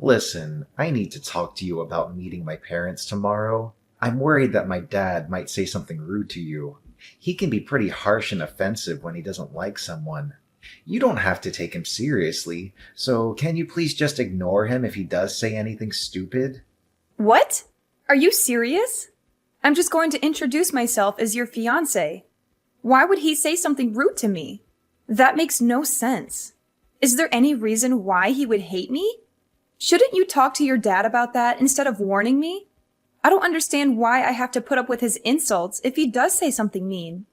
Listen, I need to talk to you about meeting my parents tomorrow. I'm worried that my dad might say something rude to you. He can be pretty harsh and offensive when he doesn't like someone. You don't have to take him seriously, so can you please just ignore him if he does say anything stupid? What? Are you serious? I'm just going to introduce myself as your fiance. Why would he say something rude to me? That makes no sense. Is there any reason why he would hate me? Shouldn't you talk to your dad about that instead of warning me? I don't understand why I have to put up with his insults if he does say something mean.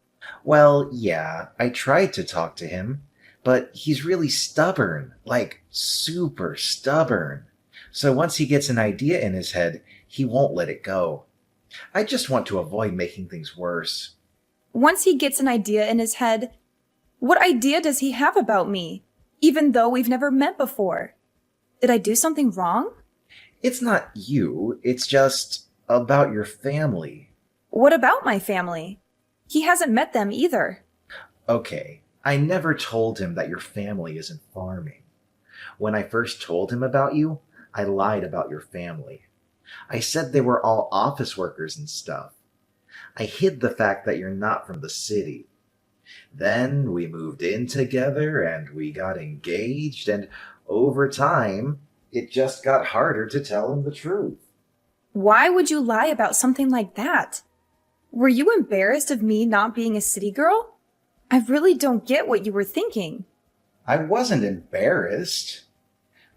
Well, yeah, I tried to talk to him, but he's really stubborn, like super stubborn. So once he gets an idea in his head, he won't let it go. I just want to avoid making things worse. Once he gets an idea in his head, what idea does he have about me, even though we've never met before? Did I do something wrong? It's not you, it's just about your family. What about my family? He hasn't met them either. Okay, I never told him that your family isn't farming. When I first told him about you, I lied about your family. I said they were all office workers and stuff. I hid the fact that you're not from the city. Then we moved in together and we got engaged, and over time, it just got harder to tell him the truth. Why would you lie about something like that? Were you embarrassed of me not being a city girl? I really don't get what you were thinking. I wasn't embarrassed.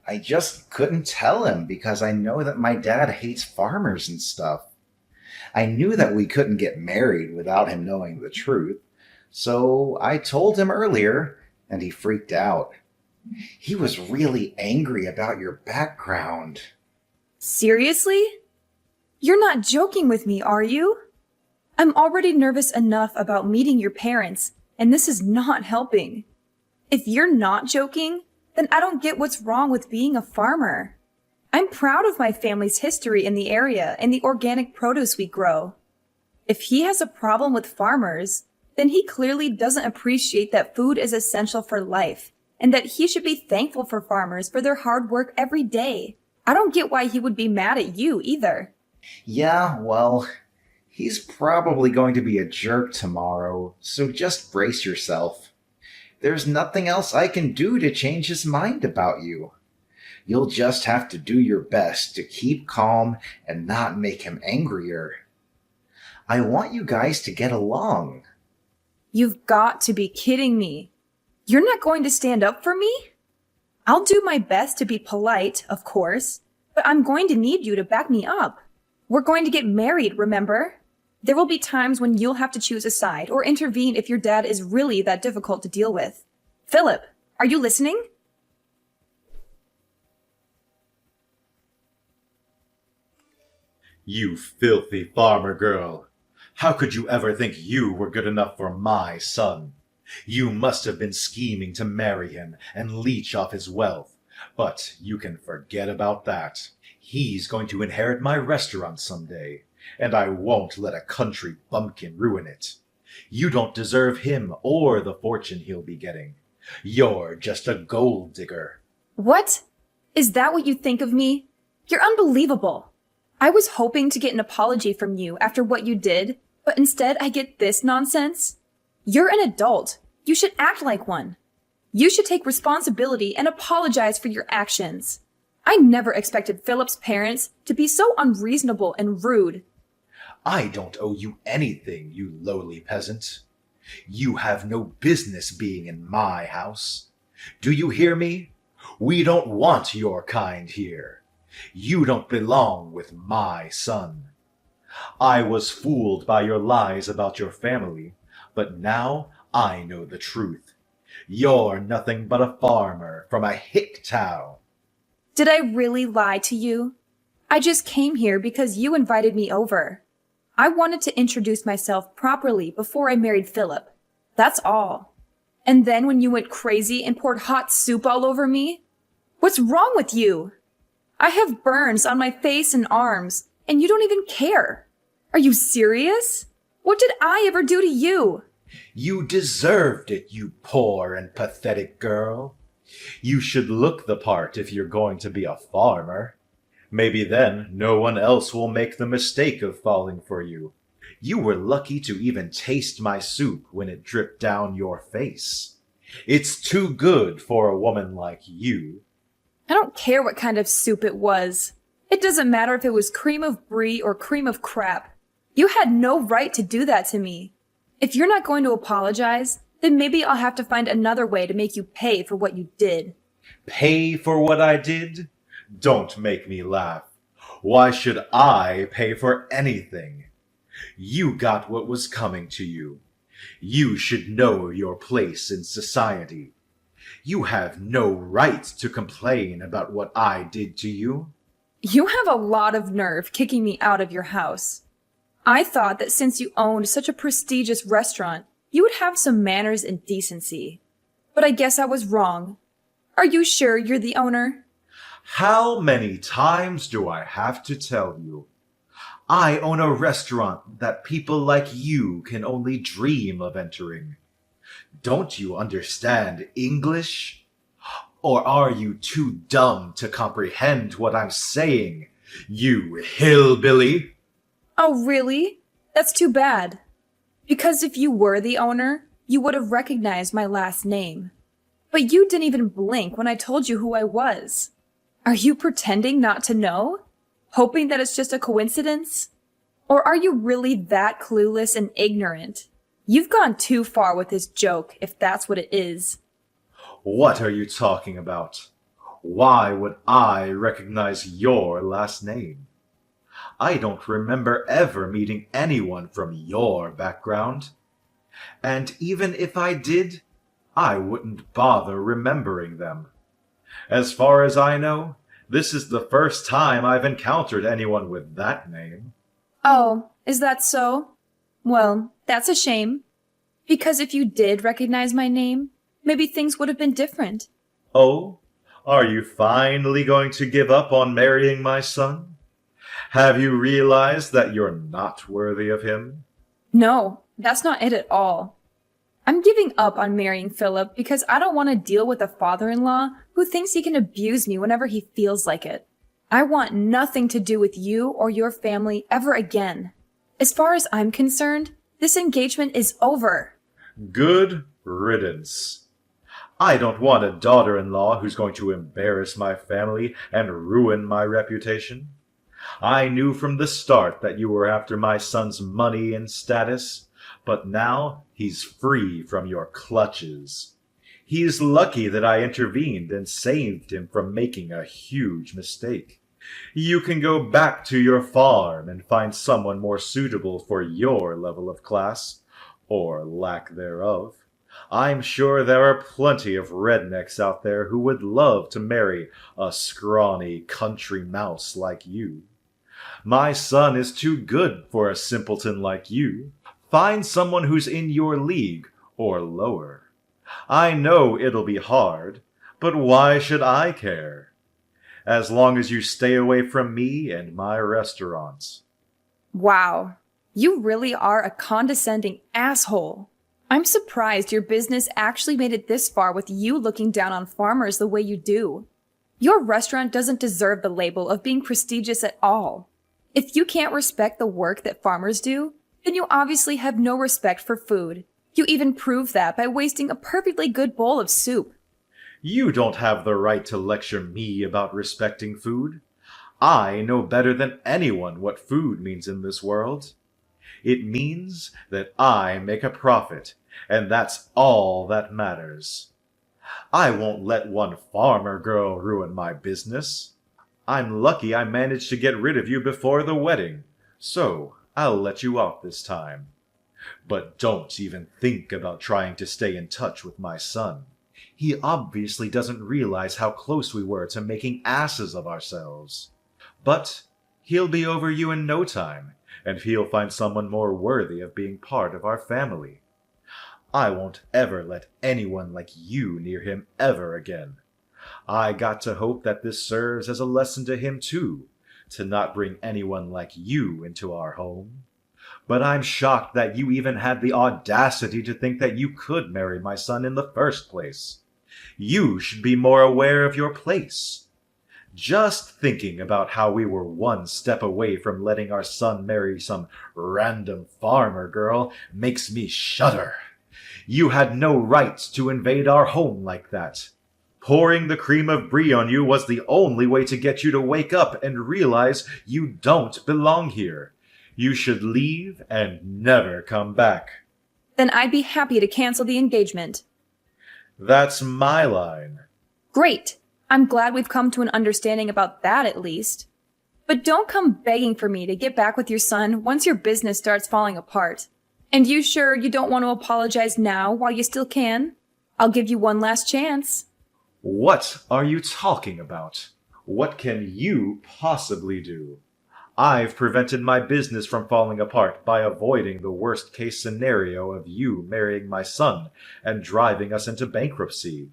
I just couldn't tell him because I know that my dad hates farmers and stuff. I knew that we couldn't get married without him knowing the truth, so I told him earlier, and he freaked out. He was really angry about your background. Seriously? You're not joking with me, are you? I'm already nervous enough about meeting your parents, and this is not helping. If you're not joking, then I don't get what's wrong with being a farmer. I'm proud of my family's history in the area and the organic produce we grow. If he has a problem with farmers, then he clearly doesn't appreciate that food is essential for life and that he should be thankful for farmers for their hard work every day. I don't get why he would be mad at you either. Yeah, well, he's probably going to be a jerk tomorrow, so just brace yourself. There's nothing else I can do to change his mind about you. You'll just have to do your best to keep calm and not make him angrier. I want you guys to get along. You've got to be kidding me. You're not going to stand up for me? I'll do my best to be polite, of course, but I'm going to need you to back me up. We're going to get married, remember? There will be times when you'll have to choose a side or intervene if your dad is really that difficult to deal with. Philip, are you listening? You filthy farmer girl! How could you ever think you were good enough for my son? You must have been scheming to marry him and leech off his wealth. But you can forget about that. He's going to inherit my restaurant someday, and I won't let a country bumpkin ruin it. You don't deserve him or the fortune he'll be getting. You're just a gold digger. What? Is that what you think of me? You're unbelievable. I was hoping to get an apology from you after what you did, but instead I get this nonsense. You're an adult. You should act like one. You should take responsibility and apologize for your actions. I never expected Philip's parents to be so unreasonable and rude. I don't owe you anything, you lowly peasant. You have no business being in my house. Do you hear me? We don't want your kind here. You don't belong with my son. I was fooled by your lies about your family, but now I know the truth. You're nothing but a farmer from a hick town. Did I really lie to you? I just came here because you invited me over. I wanted to introduce myself properly before I married Philip. That's all. And then when you went crazy and poured hot soup all over me? What's wrong with you? I have burns on my face and arms, and you don't even care. Are you serious? What did I ever do to you? You deserved it, you poor and pathetic girl. You should look the part if you're going to be a farmer. Maybe then no one else will make the mistake of falling for you. You were lucky to even taste my soup when it dripped down your face. It's too good for a woman like you. I don't care what kind of soup it was. It doesn't matter if it was cream of brie or cream of crap. You had no right to do that to me. If you're not going to apologize, then maybe I'll have to find another way to make you pay for what you did. Pay for what I did? Don't make me laugh. Why should I pay for anything? You got what was coming to you. You should know your place in society. You have no right to complain about what I did to you. You have a lot of nerve kicking me out of your house. I thought that since you owned such a prestigious restaurant, you would have some manners and decency. But I guess I was wrong. Are you sure you're the owner? How many times do I have to tell you? I own a restaurant that people like you can only dream of entering. Don't you understand English? Or are you too dumb to comprehend what I'm saying, you hillbilly? Oh, really? That's too bad. Because if you were the owner, you would have recognized my last name. But you didn't even blink when I told you who I was. Are you pretending not to know? Hoping that it's just a coincidence? Or are you really that clueless and ignorant? You've gone too far with this joke, if that's what it is. What are you talking about? Why would I recognize your last name? I don't remember ever meeting anyone from your background. And even if I did, I wouldn't bother remembering them. As far as I know, this is the first time I've encountered anyone with that name. Oh, is that so? Well, that's a shame. Because if you did recognize my name, maybe things would have been different. Oh, are you finally going to give up on marrying my son? Have you realized that you're not worthy of him? No, that's not it at all. I'm giving up on marrying Philip because I don't want to deal with a father-in-law who thinks he can abuse me whenever he feels like it. I want nothing to do with you or your family ever again. As far as I'm concerned, this engagement is over. Good riddance. I don't want a daughter-in-law who's going to embarrass my family and ruin my reputation. I knew from the start that you were after my son's money and status, but now he's free from your clutches. He's lucky that I intervened and saved him from making a huge mistake. You can go back to your farm and find someone more suitable for your level of class, or lack thereof. I'm sure there are plenty of rednecks out there who would love to marry a scrawny country mouse like you. My son is too good for a simpleton like you. Find someone who's in your league or lower. I know it'll be hard, but why should I care? As long as you stay away from me and my restaurants. Wow, you really are a condescending asshole. I'm surprised your business actually made it this far with you looking down on farmers the way you do. Your restaurant doesn't deserve the label of being prestigious at all. If you can't respect the work that farmers do, then you obviously have no respect for food. You even prove that by wasting a perfectly good bowl of soup. You don't have the right to lecture me about respecting food. I know better than anyone what food means in this world. It means that I make a profit, and that's all that matters. I won't let one farmer girl ruin my business. I'm lucky I managed to get rid of you before the wedding, so I'll let you off this time. But don't even think about trying to stay in touch with my son. He obviously doesn't realize how close we were to making asses of ourselves. But he'll be over you in no time, and he'll find someone more worthy of being part of our family. I won't ever let anyone like you near him ever again. I got to hope that this serves as a lesson to him too, to not bring anyone like you into our home. But I'm shocked that you even had the audacity to think that you could marry my son in the first place. You should be more aware of your place. Just thinking about how we were one step away from letting our son marry some random farmer girl makes me shudder. You had no right to invade our home like that. Pouring the cream of brie on you was the only way to get you to wake up and realize you don't belong here. You should leave and never come back. Then I'd be happy to cancel the engagement. That's my line. Great. I'm glad we've come to an understanding about that at least. But don't come begging for me to get back with your son once your business starts falling apart. And you sure you don't want to apologize now while you still can? I'll give you one last chance. What are you talking about? What can you possibly do? I've prevented my business from falling apart by avoiding the worst case scenario of you marrying my son and driving us into bankruptcy.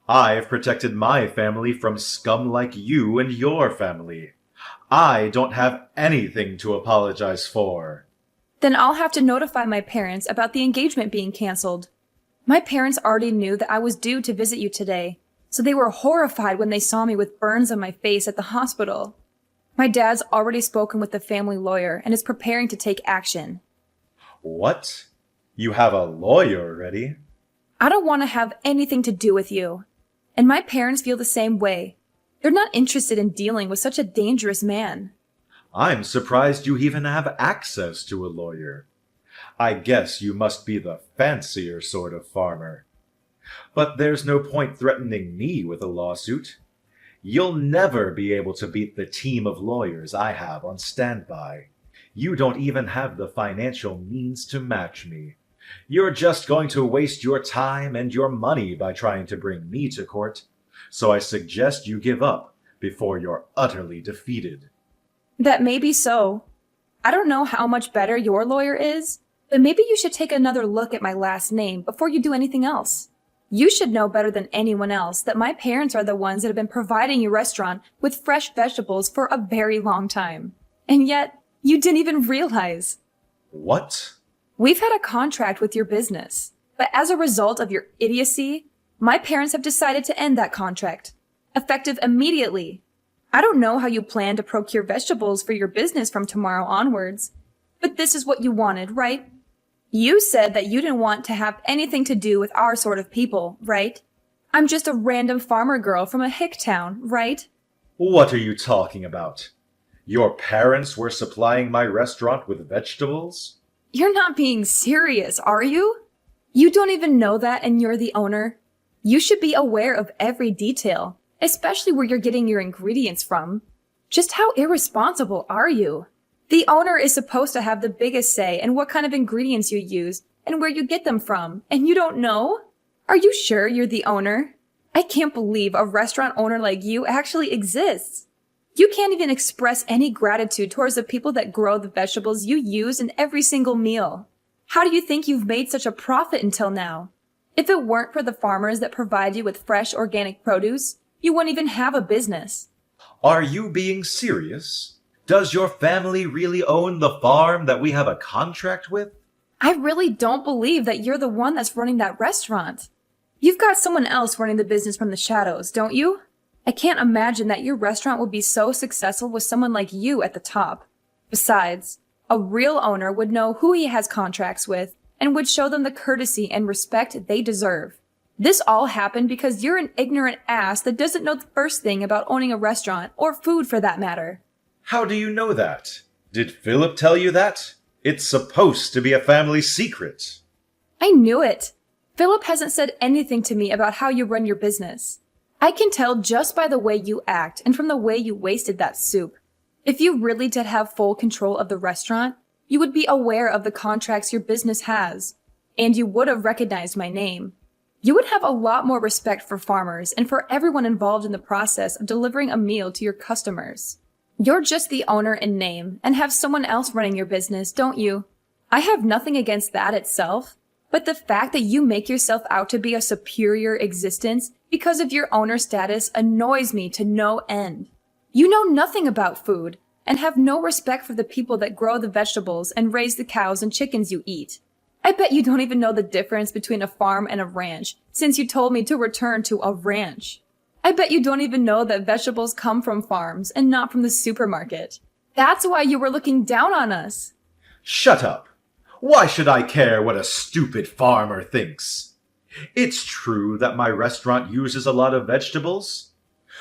I've protected my family from scum like you and your family. I don't have anything to apologize for. Then I'll have to notify my parents about the engagement being canceled. My parents already knew that I was due to visit you today, so they were horrified when they saw me with burns on my face at the hospital. My dad's already spoken with the family lawyer and is preparing to take action. What? You have a lawyer already? I don't want to have anything to do with you. And my parents feel the same way. They're not interested in dealing with such a dangerous man. I'm surprised you even have access to a lawyer. I guess you must be the fancier sort of farmer. But there's no point threatening me with a lawsuit. You'll never be able to beat the team of lawyers I have on standby. You don't even have the financial means to match me. You're just going to waste your time and your money by trying to bring me to court. So I suggest you give up before you're utterly defeated. That may be so. I don't know how much better your lawyer is, but maybe you should take another look at my last name before you do anything else. You should know better than anyone else that my parents are the ones that have been providing your restaurant with fresh vegetables for a very long time. And yet, you didn't even realize. What? We've had a contract with your business, but as a result of your idiocy, my parents have decided to end that contract, effective immediately. I don't know how you plan to procure vegetables for your business from tomorrow onwards, but this is what you wanted, right? You said that you didn't want to have anything to do with our sort of people, right? I'm just a random farmer girl from a hick town, right? What are you talking about? Your parents were supplying my restaurant with vegetables? You're not being serious, are you? You don't even know that and you're the owner. You should be aware of every detail, especially where you're getting your ingredients from. Just how irresponsible are you? The owner is supposed to have the biggest say in what kind of ingredients you use and where you get them from, and you don't know? Are you sure you're the owner? I can't believe a restaurant owner like you actually exists. You can't even express any gratitude towards the people that grow the vegetables you use in every single meal. How do you think you've made such a profit until now? If it weren't for the farmers that provide you with fresh organic produce, you wouldn't even have a business. Are you being serious? Does your family really own the farm that we have a contract with? I really don't believe that you're the one that's running that restaurant. You've got someone else running the business from the shadows, don't you? I can't imagine that your restaurant would be so successful with someone like you at the top. Besides, a real owner would know who he has contracts with and would show them the courtesy and respect they deserve. This all happened because you're an ignorant ass that doesn't know the first thing about owning a restaurant, or food for that matter. How do you know that? Did Philip tell you that? It's supposed to be a family secret. I knew it. Philip hasn't said anything to me about how you run your business. I can tell just by the way you act and from the way you wasted that soup. If you really did have full control of the restaurant, you would be aware of the contracts your business has, and you would have recognized my name. You would have a lot more respect for farmers and for everyone involved in the process of delivering a meal to your customers. You're just the owner in name and have someone else running your business, don't you? I have nothing against that itself, but the fact that you make yourself out to be a superior existence because of your owner status annoys me to no end. You know nothing about food and have no respect for the people that grow the vegetables and raise the cows and chickens you eat. I bet you don't even know the difference between a farm and a ranch, since you told me to return to a ranch. I bet you don't even know that vegetables come from farms and not from the supermarket. That's why you were looking down on us. Shut up. Why should I care what a stupid farmer thinks? It's true that my restaurant uses a lot of vegetables.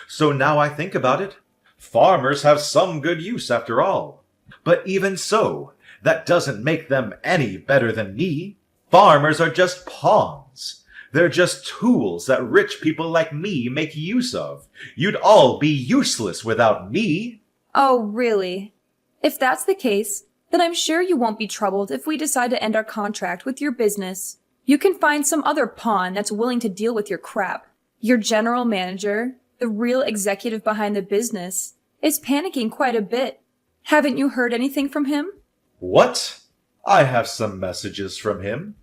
So now I think about it, farmers have some good use after all. But even so, that doesn't make them any better than me. Farmers are just pawns. They're just tools that rich people like me make use of. You'd all be useless without me. Oh, really? If that's the case, then I'm sure you won't be troubled if we decide to end our contract with your business. You can find some other pawn that's willing to deal with your crap. Your general manager, the real executive behind the business, is panicking quite a bit. Haven't you heard anything from him? What? I have some messages from him.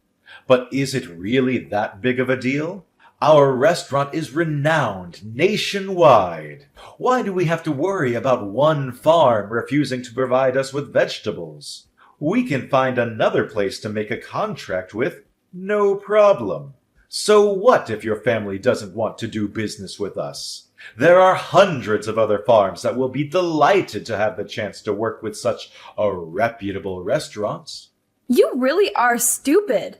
But is it really that big of a deal? Our restaurant is renowned nationwide. Why do we have to worry about one farm refusing to provide us with vegetables? We can find another place to make a contract with, no problem. So what if your family doesn't want to do business with us? There are hundreds of other farms that will be delighted to have the chance to work with such a reputable restaurant. You really are stupid.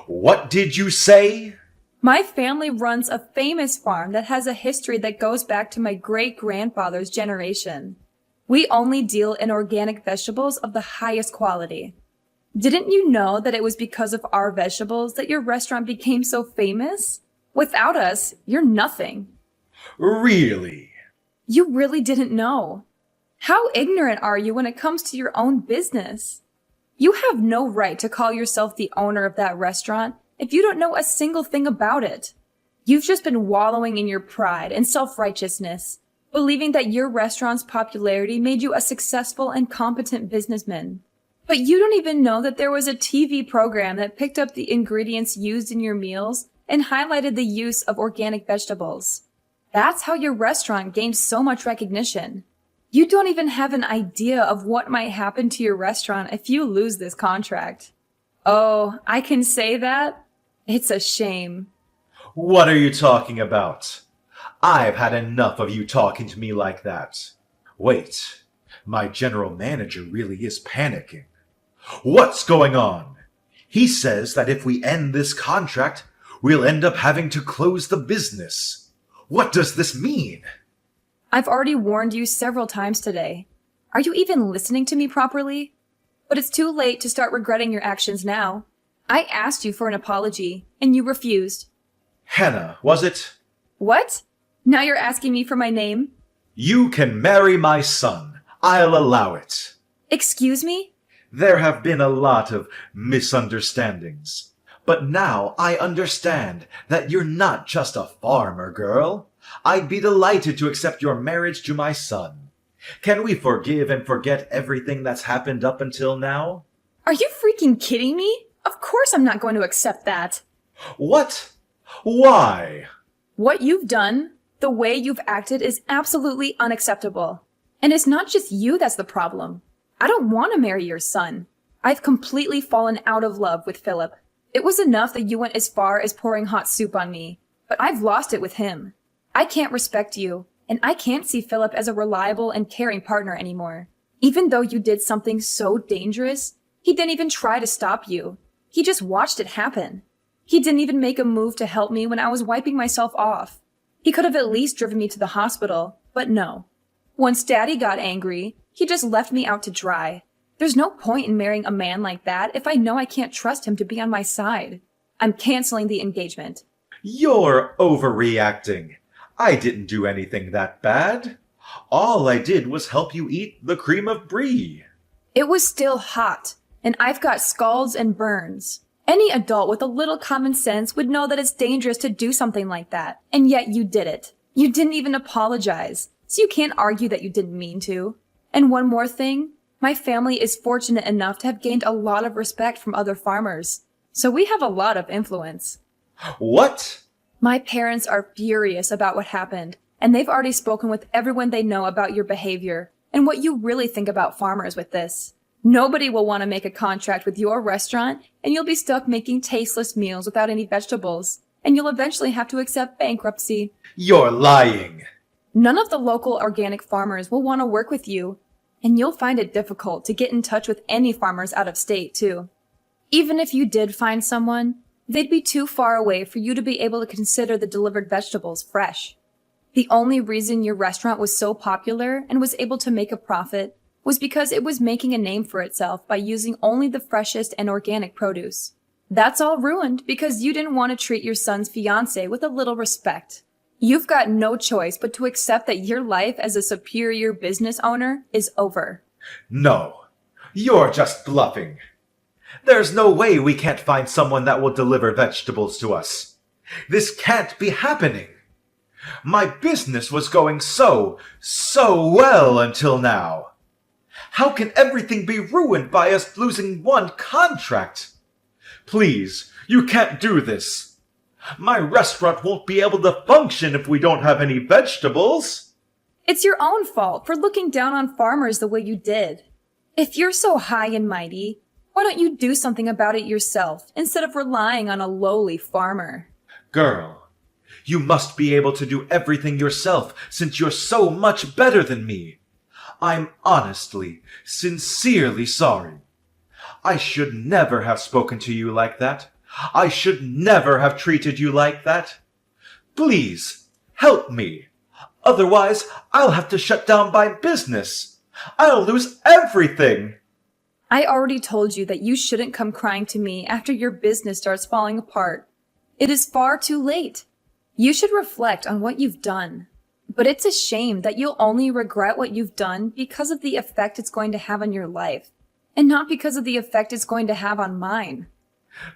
What did you say? My family runs a famous farm that has a history that goes back to my great-grandfather's generation. We only deal in organic vegetables of the highest quality. Didn't you know that it was because of our vegetables that your restaurant became so famous? Without us, you're nothing. Really? You really didn't know. How ignorant are you when it comes to your own business? You have no right to call yourself the owner of that restaurant if you don't know a single thing about it. You've just been wallowing in your pride and self-righteousness, believing that your restaurant's popularity made you a successful and competent businessman. But you don't even know that there was a TV program that picked up the ingredients used in your meals and highlighted the use of organic vegetables. That's how your restaurant gained so much recognition. You don't even have an idea of what might happen to your restaurant if you lose this contract. Oh, I can say that? It's a shame. What are you talking about? I've had enough of you talking to me like that. Wait, my general manager really is panicking. What's going on? He says that if we end this contract, we'll end up having to close the business. What does this mean? I've already warned you several times today. Are you even listening to me properly? But it's too late to start regretting your actions now. I asked you for an apology, and you refused. Hannah, was it? What? Now you're asking me for my name? You can marry my son. I'll allow it. Excuse me? There have been a lot of misunderstandings. But now I understand that you're not just a farmer girl. I'd be delighted to accept your marriage to my son. Can we forgive and forget everything that's happened up until now? Are you freaking kidding me? Of course I'm not going to accept that. What? Why? What you've done, the way you've acted is absolutely unacceptable. And it's not just you that's the problem. I don't want to marry your son. I've completely fallen out of love with Philip. It was enough that you went as far as pouring hot soup on me, but I've lost it with him. I can't respect you, and I can't see Philip as a reliable and caring partner anymore. Even though you did something so dangerous, he didn't even try to stop you. He just watched it happen. He didn't even make a move to help me when I was wiping myself off. He could have at least driven me to the hospital, but no. Once Daddy got angry, he just left me out to dry. There's no point in marrying a man like that if I know I can't trust him to be on my side. I'm canceling the engagement. You're overreacting. I didn't do anything that bad. All I did was help you eat the cream of brie. It was still hot, and I've got scalds and burns. Any adult with a little common sense would know that it's dangerous to do something like that, and yet you did it. You didn't even apologize, so you can't argue that you didn't mean to. And one more thing, my family is fortunate enough to have gained a lot of respect from other farmers, so we have a lot of influence. What? My parents are furious about what happened, and they've already spoken with everyone they know about your behavior and what you really think about farmers with this. Nobody will want to make a contract with your restaurant, and you'll be stuck making tasteless meals without any vegetables, and you'll eventually have to accept bankruptcy. You're lying. None of the local organic farmers will want to work with you, and you'll find it difficult to get in touch with any farmers out of state, too. Even if you did find someone, they'd be too far away for you to be able to consider the delivered vegetables fresh. The only reason your restaurant was so popular and was able to make a profit was because it was making a name for itself by using only the freshest and organic produce. That's all ruined because you didn't want to treat your son's fiancé with a little respect. You've got no choice but to accept that your life as a superior business owner is over. No, you're just bluffing. There's no way we can't find someone that will deliver vegetables to us. This can't be happening. My business was going so well until now. How can everything be ruined by us losing one contract? Please, you can't do this. My restaurant won't be able to function if we don't have any vegetables. It's your own fault for looking down on farmers the way you did. If you're so high and mighty, why don't you do something about it yourself instead of relying on a lowly farmer? Girl, you must be able to do everything yourself since you're so much better than me. I'm honestly, sincerely sorry. I should never have spoken to you like that. I should never have treated you like that. Please, help me. Otherwise, I'll have to shut down my business. I'll lose everything. I already told you that you shouldn't come crying to me after your business starts falling apart. It is far too late. You should reflect on what you've done. But it's a shame that you'll only regret what you've done because of the effect it's going to have on your life, and not because of the effect it's going to have on mine.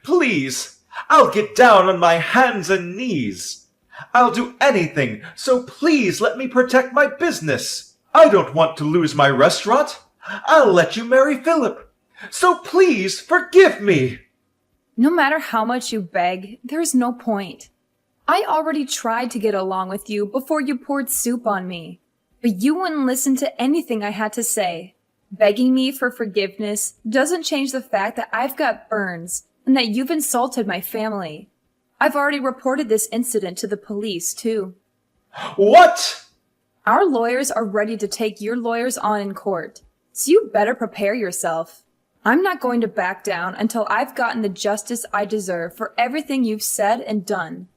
Please, I'll get down on my hands and knees. I'll do anything, so please let me protect my business. I don't want to lose my restaurant. I'll let you marry Philip. So please forgive me. No matter how much you beg, there's no point. I already tried to get along with you before you poured soup on me, but you wouldn't listen to anything I had to say. Begging me for forgiveness doesn't change the fact that I've got burns and that you've insulted my family. I've already reported this incident to the police, too. What? Our lawyers are ready to take your lawyers on in court, so you better prepare yourself. I'm not going to back down until I've gotten the justice I deserve for everything you've said and done.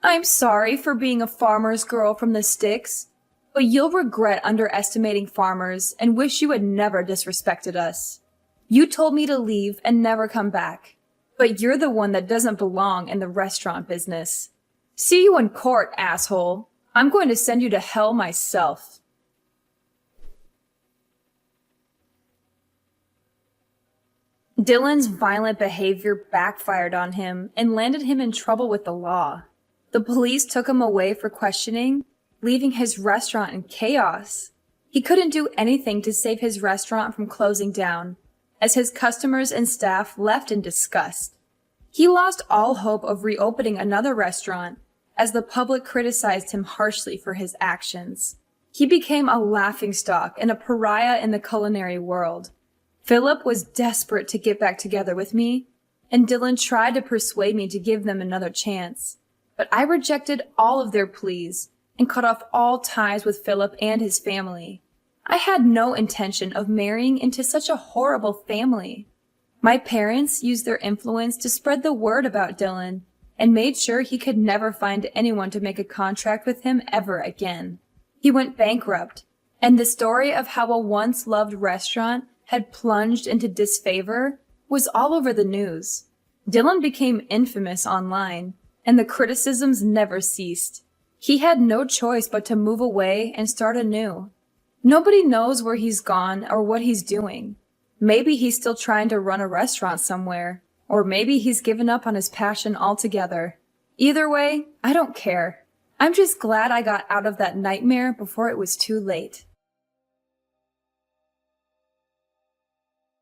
I'm sorry for being a farmer's girl from the sticks, but you'll regret underestimating farmers and wish you had never disrespected us. You told me to leave and never come back, but you're the one that doesn't belong in the restaurant business. See you in court, asshole. I'm going to send you to hell myself. Dylan's violent behavior backfired on him and landed him in trouble with the law. The police took him away for questioning, leaving his restaurant in chaos. He couldn't do anything to save his restaurant from closing down, as his customers and staff left in disgust. He lost all hope of reopening another restaurant, as the public criticized him harshly for his actions. He became a laughingstock and a pariah in the culinary world. Philip was desperate to get back together with me, and Dylan tried to persuade me to give them another chance. But I rejected all of their pleas and cut off all ties with Philip and his family. I had no intention of marrying into such a horrible family. My parents used their influence to spread the word about Dylan and made sure he could never find anyone to make a contract with him ever again. He went bankrupt, and the story of how a once loved restaurant had plunged into disfavor was all over the news. Dylan became infamous online, and the criticisms never ceased. He had no choice but to move away and start anew. Nobody knows where he's gone or what he's doing. Maybe he's still trying to run a restaurant somewhere, or maybe he's given up on his passion altogether. Either way, I don't care. I'm just glad I got out of that nightmare before it was too late.